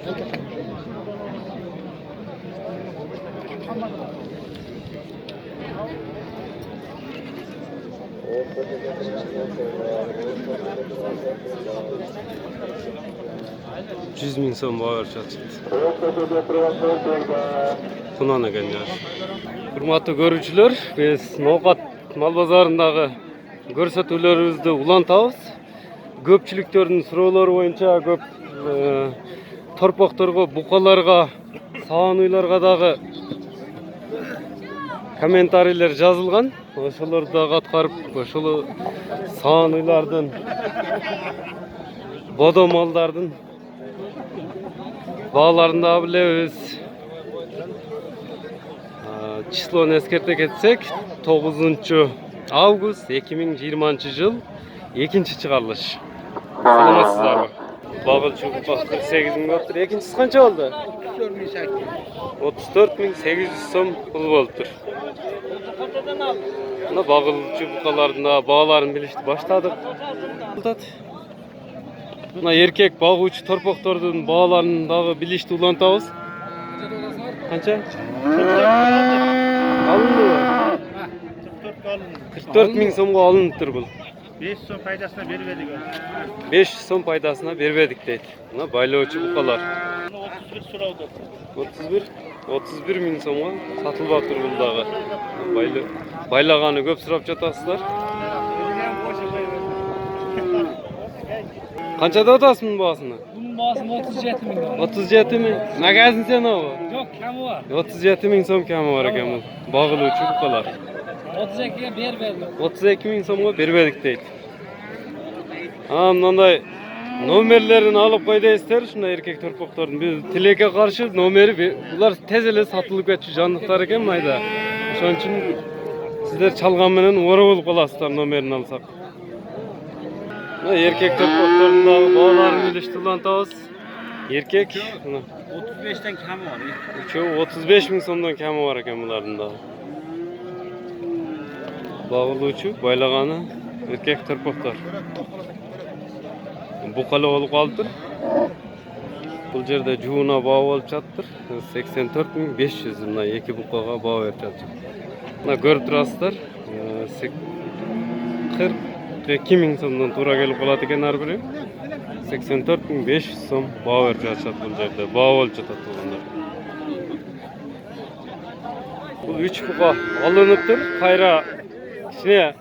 $100 ming so'm bo'g'ircha chiqdi. Tunan ekan yosh. Hurmatli ko'ruvchilar, biz No'g'at mal bozorundagi ko'rsatuvlarimizni ulantamiz. Ko'pchiliklarning so'rovlari bo'yicha ko'p torpaqlarga, buqalarga, sağan uylarga dagı kommentariyalar yazılgan. Oşularda qatqarıp, oşulu sağan uylardan, bodo mallardan bağlarında bilemiz. Çislonu eskertek etsek 9 Avgust 2020 yıl 2. çıkarılış. Salamasızlar mı? Bağılçı buqa 48 ming oldu. İkincisi qancha oldu? 34.800 so'm pul bo'ldi. Buna bağılçı buqalardan bağlarını bilishni boshladik. Buna erkek bağuvchi torpaqlardan bağlarını dagı bilishni ulantamiz. Qancha? Alındı mı? 44 ming so'mga alınıptır bu. 5 so'm paydasına bermedik. 500 so'm paydasına bermedik deydi. Buna baylovchi buqalar. 31 so'ravdi. 31 ming so'mga satılbaptır bu dagı. Baylagani ko'p so'rab jatasizlar. Qanchada otasizmi bunun bahasını? Bunun bahasını 37 ming. 37 mi? Magazin sen o? Yok, kami var. 37 ming so'm kami var ekan bu. Bağıluvchi buqalar. 32'ye bermedik. 32 ming so'mga bermedik deydi. Ha, bunday nomerlerini alıp qo'ydingizlar, shunday erkek torpaqlarning. Biz tilekka qarshi nomeri ular tez ele satılib ketuvchi jonliqlar ekan mayda. Shuning uchun sizlar chalgan bilan o'ra bo'lib qolasizlar nomerini alsak. Erkek torpaqlarning bağlarını bilishni ulantamiz. Erkek 35'ten kami var. uchovi 35 ming so'mdan kami var ekan bularning da. Bağıluvchi, baylagani erkek torpaqlar. Buqalar olib qolibdir. Bu yerda juvuna bağ olib chatdir. 84.500 bundan iki buqaga bağ berib chatdi. Buna ko'rib turasizlar. 42 ming so'mdan to'g'ri kelib qoladi ekan har biri. 84.500 so'm bağ berib chatdi bu yerda. Bağ olib chatadi bunlar. Bu 3 buqa alınıptır. Qayra kişiye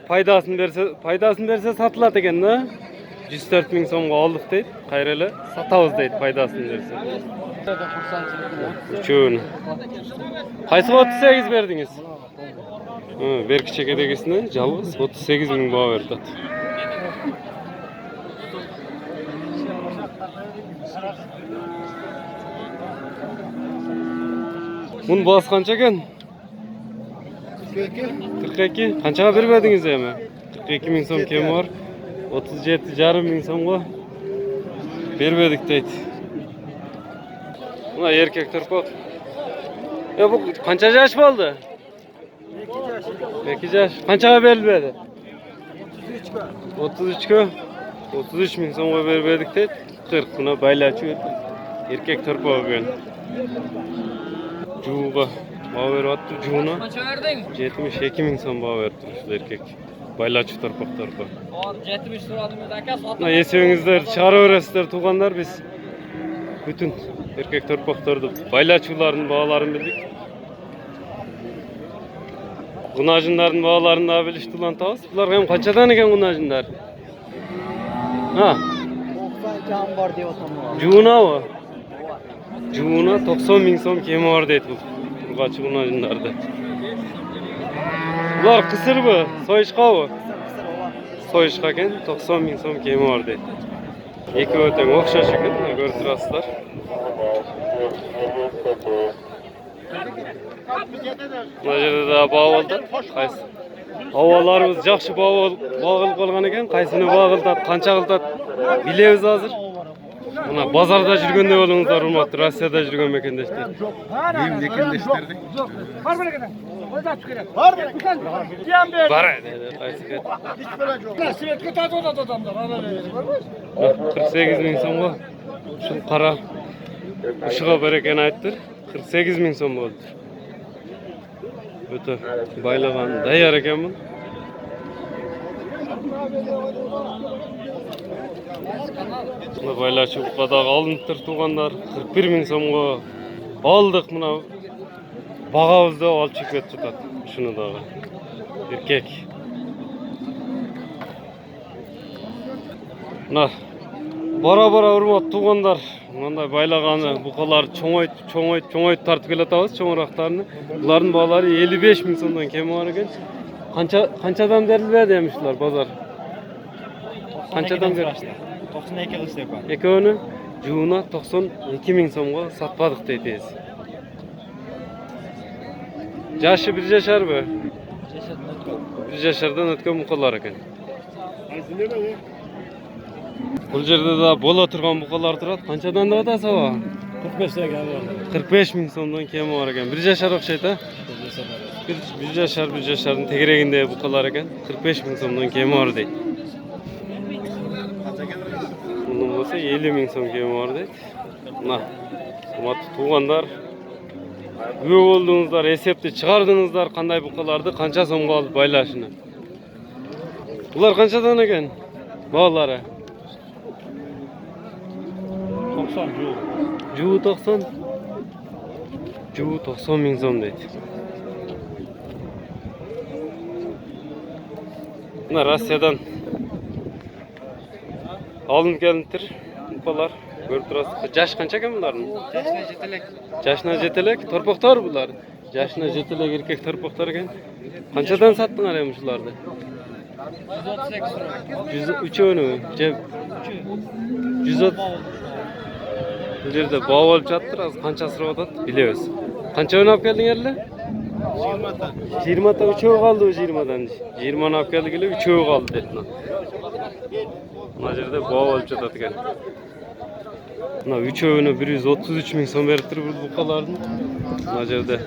paydasını verse satıladi ekan da. 104 ming so'mga oldik deydi. Qayrali satamiz deydi paydasını verse. Uchun. Qaysi 38 berdingiz? Berki chekedegisini jalg'iz 38 ming bağ berdi. Bunun bahası qancha ekan? 42. Qanchaga bermedingiz emi? 42 ming so'm kemi var. 37,5 ming so'mga bermedik deydi. Buna erkek torpaq. Ya bu qancha yosh bo'ldi? 2 yosh. Qanchaga berilmedi? 33 ga. 33 ming so'mga bermedik deydi. 40 buna baylachi erkek torpaq ekan. Juva bağ beryapti juvuna. Qancha berding? 72 ming so'm bağ berdi shu erkek. Baylachi torpaqlarga. 70 so'radim aka, sotdim. Esingizler çağırıverasizler tuğanlar biz. Bütün erkek torpaqlardı. Baylaçıların bağlarını bildik. Qunajinlarning bağlarını da bilishni ulantamiz. Bular ham qanchadan ekan qunajinlar? Ha. 90 kam bor deb o'taman. Juvuna o. Juvuna 90 ming so'm kemi bor deydi bu. Qurg'achi qunajinlarda. Bular qisir bu, soyishqa bu. Soyishqa ekan 90 ming so'm kemi bor deydi. Ikkovi o'tang o'xshash ekan, ko'rib turasizlar. Mana yerda bağ oldu. Qaysi? Havolarimiz yaxshi bağılib qolgan ekan, qaysini bağıldat, qancha qildat bilamiz hozir. Mana bozorda жүргөндө болуңуздар, урматтуу Rossiyada жүргөн мекендештер. Benim mekendeshlerdi. Var mı kadar? Orada çıkıyor. Var mı? Бар dedi, qaysi ket. Sivetke tadı adamlar. 48 ming so'mga shu qara Uşuğa bereken ayttir. 48 ming so'm bo'ldi. O'ta baylagan dayar ekanman. Buna baylarcha buqadag alınıptır tuğanlar. 41 ming so'mga aldık buna. Bagabızda alıp çekip tutat. Şunu dağı. Erkek. Buna bara urmat tuğanlar. Mınдай байлағаны бұқалар чоңойт тартып келатабыз, чоңырақтарыны. Бұлардың бағалары 55 мing сомдан кем бар екен. Қанчадан берілбеді емішілер базар? Қанчадан берілді? 92 қыз деп бар. Екеуіні жуына 92 мing сомға сатпадық дейтіз. Жашы 1 жашар бі? 1 жашардан өткен бұқалар екен. Бұл жерде да бола тұрған бұқалар тұрады. Қаншадан да атасы ба? 45 мing сомдан кемі бар екен. 1 жашар оқшайды? 1 жашардың тегерегінде бұқалар екен. 45 мing сомдан кемі бар дейді. Бұның болса 50 мing сом кемі бар дейді. Мына, қыматты туғандар. Үй болдыңыздар, есепті шығардыңыздар қандай бұқаларды қанша сомға алып байлашыны. Бұлар қаншадан екен? Бағалары? 90 жуық. Жуы 90. Жуы 90 мing сом дейді. Мына Россиядан алынып келінтір. Бұқалар. Көріп тұрасыз. Жаш қанша екен бұлардың? Жашына жетелек. Жашына жетелек. Торпақтар бұлар. Жашына жетелек еркек торпақтар екен. Қаншадан саттыңар емшіларды? 138 өні. 130. Бұл жерде бау алып жаттыр, аз қанша сұрап атады, білеміз. Қанша өні алып келдің әлі? 20-тан. 20-тан үшеу қалды, 20-дан. 20-ны алып келді келе, үшеу қалды деді. Мына жерде бау алып жатады екен. Мына үшеуіне 133 мing сом беріп тұр бұл бұқалардың. Мына жерде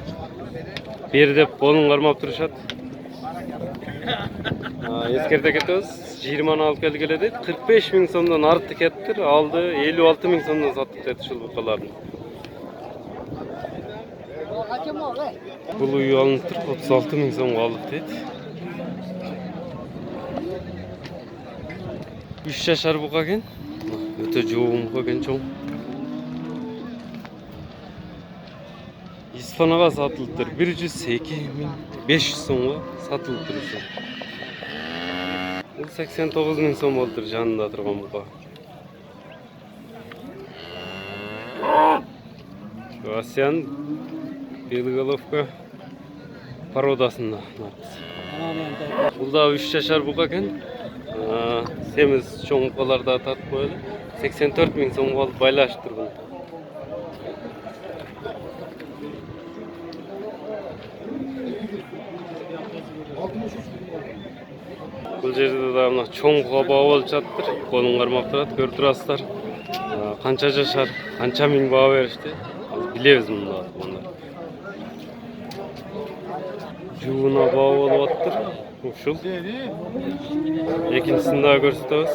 бері деп болын қармап тұрышады. Ескерте кетеміз, 20-ны алып келді келе дейді. 45 ming сомдан артты кеттір, алды 56 ming сомдан саттық деді шыл бұқалардың. Бұл үй алынып тұр, 36 ming сомға алдық дейді. 3 жашар бұқа кен. Өте жоғым бұқа кен чоң. Испанаға сатылып тұр, 102.500 сомға сатылып тұр үшін. Бұл 89 ming сом болып тұр жанында тұрған бұқа. Россиян белголовка породасында. Бұл да 3 жашар бұқа кен. Семіз чоң бұқаларда тартып қойды. 84 ming сомға алып байлашып тұр бұл. Бұл жерде да мына чоң бұқа бау алып жаттыр. Қолын қармап тұрады, көріп тұрасыздар. Қанша жашар, қанша мing бау берішті. Білеміз мұнда. Жуына бау алып аттыр. Ұшыл. Екіншісін daha көрсетеміз.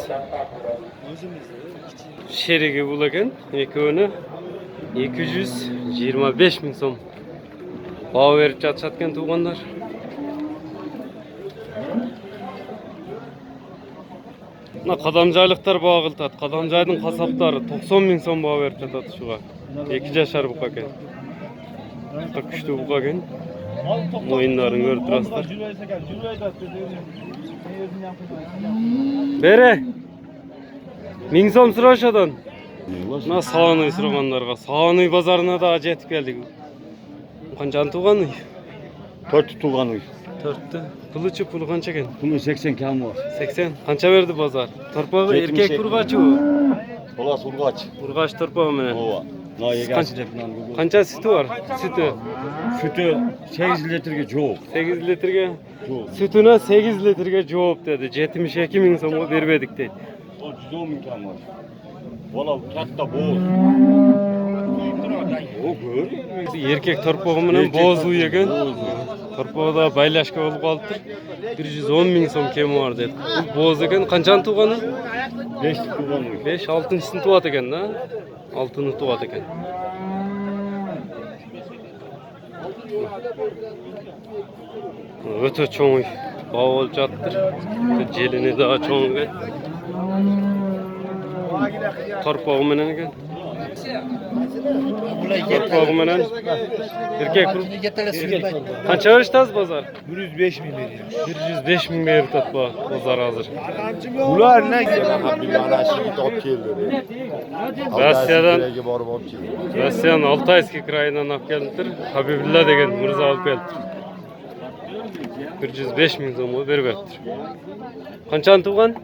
Шерегі бұл екен. Екеуіне 225 ming сом бау беріп жатқан туғандар. Мына қадамжайлықтар бағылтады. Қадамжайдың қасаптары 90 ming сом бау беріп жатады шуға. 2 жашар бұқа кен. Күшті бұқа кен. Ойындарын көріп тұрасыздар. Бере! 1000 сом сұрашадан. Мына Сағаной сұрағандарға. Сағаной базарына да жетіп келдік. Қаншаны туған үй? 4 туған үй. 4-ті. Пұлы чүп, пұлы қанша кен? Пұлы 80 кәм var. 80. Қанша берді базар? Торпағы еркек ұрғачы ө? Олас ұрғач. Ұрғач торпағы менен. Ова. Қанша sütü var? Sütü. Sütü 8 litrге жоқ. 8 litrге? Жоқ. Sütüne 8 litrге жоқ dedi. 72 ming so'mga bermedik deydi. O 110 ming kәм var. Bola katta boz. O gör. Erkek torpog'i bilan boz uy ekan. Torpog'ida baylashga olib qolibdir. 110 ming so'm kemi var dedi. Bu boz ekan. Qanchani tug'ani? 5 tugan uy. 5, 6-sini tug'at ekan-da. 6-ni tug'at ekan. Öte çoğun bağ olacaktır. Jelini daha çoğun gel. Torpağı menen gel. Torpağı menen. Erkek bu. Kança veriştiniz pazar? 105 bin veriyor. 105 bin beri tatba pazar hazır. Ular ne güzel. Bir mana şimdi ot keldi. Rossiyadan borib olib keldi. Rossiyanın Altayskiy krayidan alып keldiler. Habibullah degen mırza alıp geldiler. 105 bin so'm berib beribdir. Qanchani tug'an?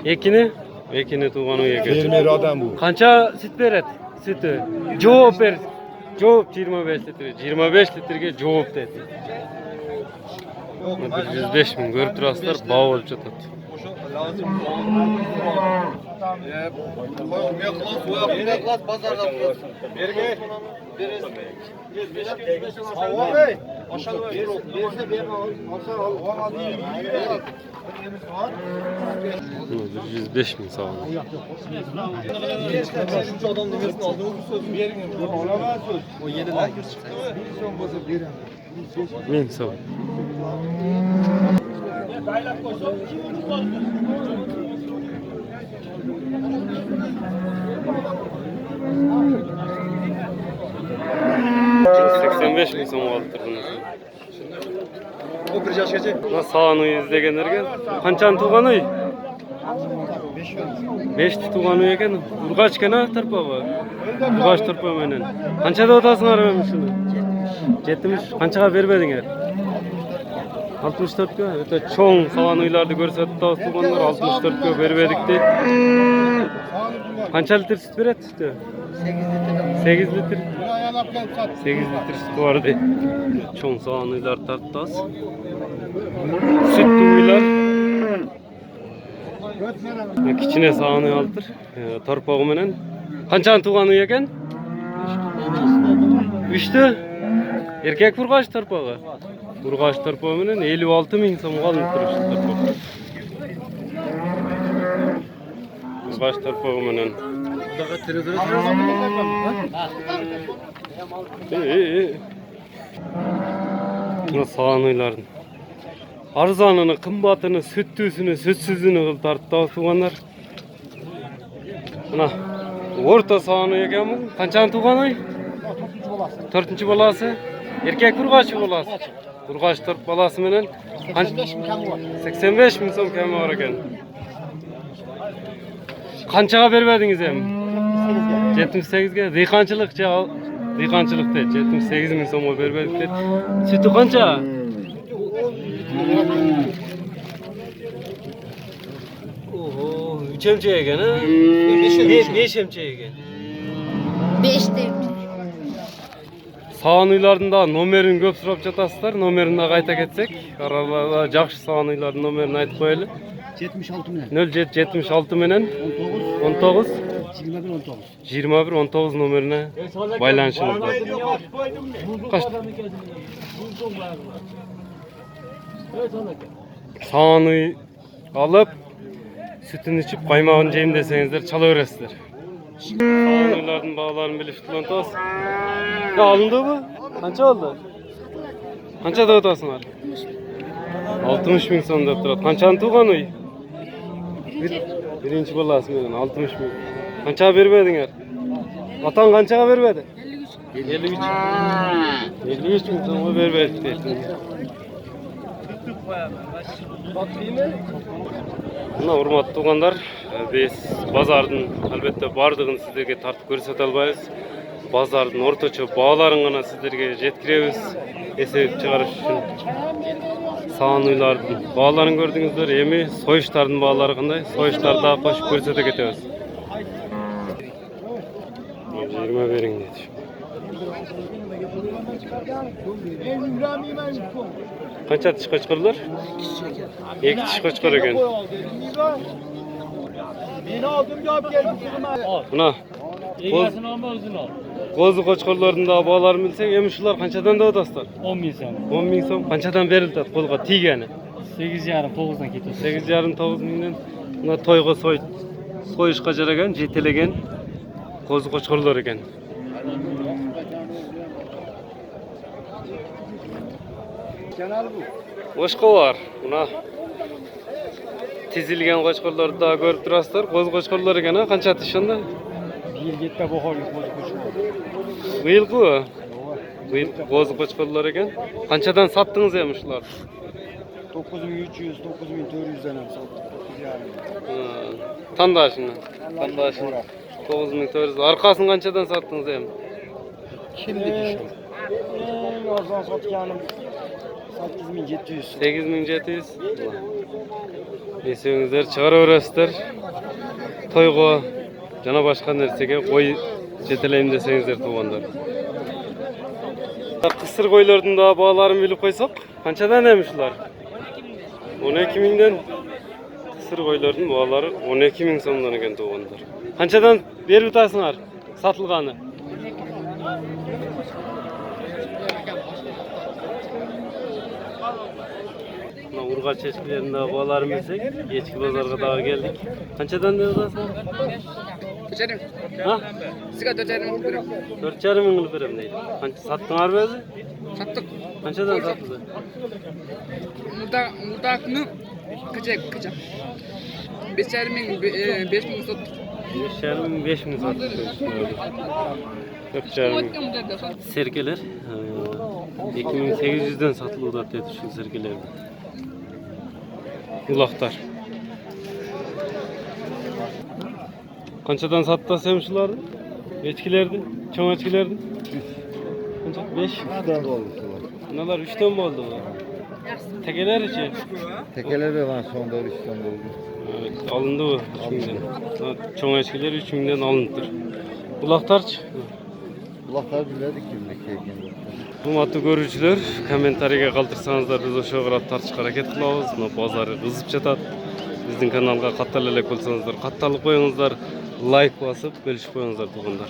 Ekini? Ekini tug'an u ekan. Fermer odam bu. Qancha süt beradi? Sütü. Javob ber. Javob 25 litr. 25 litrga javob dedi. 105 bin görüp turasizlar, bağ olib жатат. Bunu 105 bin sağ olun. Min sağ olun. $85 bin so'm oltirdingiz. O bir yaşayacaksın. Mına sağını izlegenlerge qanchani tug'an uy? 5 tug'an uy ekan. Urg'ach kana tarpog'i. Urg'ach tarpa menen. Qanchada otasinglar men shuni? 70. Qanchaga berbedinglar? 64 ga. Öte çoğun sağan uylardı görsetdi tug'anlar 64 ga berbedik de. Qancha litr süt beradi sütü? 8 litr. 8 litr süt var de. Çoğun sağan uylar tartdı az. Süt uylar. Kichine sağanı aldır. Torpağı menen. Qanchani tug'an uy ekan? 3'tü. Erkek urg'ach torpog'i. Urg'ach torpog'i menen 56 ming so'm qolib turibdi torpog'. Urg'ach torpog'i menen. Buna sağan uylardan. Arzanını, kımbatını, süttüsünü, sütsüzünü kıl tarttı tuğanlar. Buna orta sağanı ekan bu. Qanchani tug'an uy? 4-chi bolasi. Erkek urg'ach bolasi. Urg'ach 4 bolasi menen 85 bin so'm kami bor ekan. Qanchaga berbedingiz ham? 78 ga. Dehqonchilikda 78 bin so'mga berberdik dedi. Sütü qancha? Oho, 3 emche ekan ha? 5 emche ekan. 5 deyip. Sağan uylardan da nomerini köp surap jatasыздар. Nomerini da qayta ketsek, aralarda жақсы sağan uylardan nomerini aytып koyalım. 76 menen. 07 76 menen 19 21 19 nomerine baylanışınızda. Kaç? Sağan uy alıp sütünü içip qaymağını jeyim desеңizdер çala öresizler. Sağan uylardan bağlarını bilip tutulantas. Ya alındı bu? Qancha oldu? Qancha da otasыңlar? 60 bin so'm deb turadi. Qanchani tug'an uy? Birinchi bolasi menen 60 bin. Qanchaga berbedinglar? Otaң qanchaga berbedi? 53. 53 bin so'mga berberdik deydi. Mına урматтуу туугандар, biz bazardын albatta bardыгын sizlerge tartıp көрсөтө албайбыз. Bazardын орточо бааларын гана sizlerge жеткиребиz. Эсеп чыгарыш үчүн. Sağan uylардын бааларын көрдүңүздөр. Эми союштардын баалары кандай? Союштарды да кошуп көрсөтө кетебиз. 20 бериң дейт. Qancha tish qo'chqirlar? 2 tish qo'chqir ekan. Meni oldim javob keldi. Buna egasini olma o'zini ol. Qo'zi qo'chqirlarning da bolarini bilsang, endi shular qanchadan da o'tasizlar? 10 ming so'm. 10 ming so'm. Qanchadan beriladi qo'lga tegani? 8,5 9dan ketadi. 8,5 9 mingdan. Buna to'yga so'yishga jaragan, jetelagan qo'zi qo'chqirlar ekan. Qo'shqo var. Buna tizilgan qo'shqorlarni daha ko'rib turasizlar. Qo'z qo'shqorlar ekan, ha? Qancha tishanda? Bir yıl gitti bu hol yok. Bu yilqi bu. Bu yil qo'z qo'shqorlar ekan. Qanchadan sattınız ham shularni? 9300, 9400'den hem sattık. 9,5. Tandaşını. 9400. Arkasını qanchadan sattınız ham? Kimdi ki şu? En azdan satkanım 8700. 8700. Esingizler çıgaraverasizlar. Toyga jana başka nersege qo'y jeteleyim desengizler tuğanlar. Kısır qo'ylarning da bağlarini bilip qo'ysak, qanchadan emiş ular? 12 mingdan. Kısır qo'ylarning bağlari 12 ming so'mdan ekan tuğanlar. Qanchadan berib o'tasizlar satılgani? Urgaç çeşmelerinde bağlarını bilsek, geçki pazarga daha geldik. Qanchadan berib o'tasizlar? 4,5. Ha? Sizga 4,5 berem. 4,5 ming qilib berem deydi. Qancha satdinglar mı o'zi? Sattık. Qanchadan satdinglar? Mudakni kaça. 5,5 ming, 5 ming sattık. 5,5 ming, 5 ming satdık. 4,5 ming. Serkeler 2800'den satıldı dedi şu serkelerde. Ulaktar. Qanchadan satdı sen şularni? Echkilerdi, çoğ echkilerdi. Qancha? 5. Nereden oldu? Analar 3'ten bo'ldi bu. Tekeler-chi? Tekeler de var sonunda 3'ten oldu. Evet, alındı bu 3000'den. Çoğ echkiler 3000'den alındıdır. Ulaktarchi? Kulaklar biledik kimlik ekan. Hurmatly görүүчүлөр, kommentariga qoldirsanızlar biz o'sha qarab tartishga harakat qilamiz. Buni bozori qizib chatat. Bizning kanalga qattiq elak bo'lsanızlar, qattiq qo'yingizlar, like bosib, bölüşüp qo'yingizlar tuğanlar.